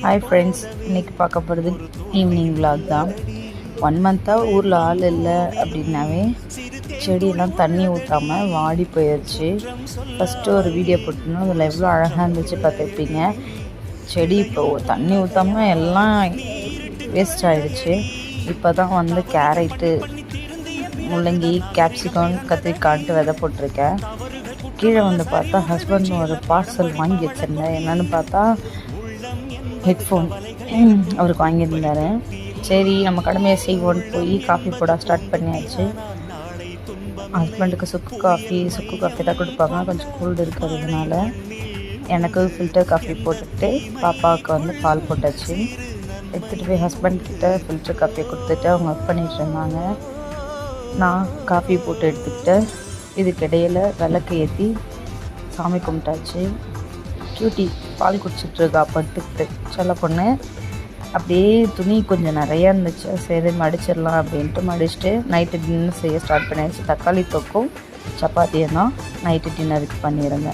Hi friends, இன்றைக்கி பார்க்க போகிறது ஈவினிங் விலாக் தான். 1 மந்த்தாக ஊரில் ஆள் இல்லை அப்படின்னாவே செடியெல்லாம் தண்ணி ஊற்றாமல் வாடி போயிடுச்சு. ஃபஸ்ட்டு ஒரு வீடியோ போட்டிருந்தோம், அதில் எவ்வளோ அழகாக இருந்துச்சு பார்த்துருப்பீங்க. செடி இப்போ தண்ணி ஊற்றாமல் எல்லாம் வேஸ்ட் ஆகிடுச்சு. இப்போ தான் வந்து கேரட்டு, முள்ளங்கி, கேப்சிகம், கத்திரிக்காய்ட்டு விதை போட்டிருக்கேன். கீழே வந்து பார்த்தா ஹஸ்பண்ட் ஒரு பார்சல் வாங்கி வச்சுருந்தேன். என்னென்னு பார்த்தா ஹெட்ஃபோன் அவருக்கு வாங்கியிருந்தார். சரி நம்ம கடமையை செய்வோன்னு போய் காஃபி போட ஸ்டார்ட் பண்ணியாச்சு. ஹஸ்பண்டுக்கு சுக்கு காஃபி தான் கொடுப்பாங்க, கொஞ்சம் கோல்டு இருக்கிறதுனால. எனக்கு ஃபில்டர் காஃபி போட்டுட்டு பாப்பாவுக்கு வந்து பால் போட்டாச்சு. எடுத்துகிட்டு போய் ஹஸ்பண்ட்கிட்ட ஃபில்டர் காஃபியை கொடுத்துட்டு அவங்க ஒர்க் பண்ணிகிட்டு இருந்தாங்க. நான் காஃபி போட்டு எடுத்துக்கிட்டு இதுக்கிடையில் விளக்கு ஏற்றி சாமி கும்பிட்டாச்சு. கியூட்டி பால் குடிச்சிட்ருக்கா படுத்துக்கிட்டு, சொல்ல பொண்ணு. அப்படியே துணி கொஞ்சம் நிறையா இருந்துச்சு, சரி மடிச்சிடலாம் அப்படின்ட்டு மடிச்சுட்டு நைட்டு டின்னர் செய்ய ஸ்டார்ட் பண்ணியாச்சு. தக்காளி தொக்கும் சப்பாத்தியும் தான் நைட்டு டின்னருக்கு பண்ணியிருந்தேன்.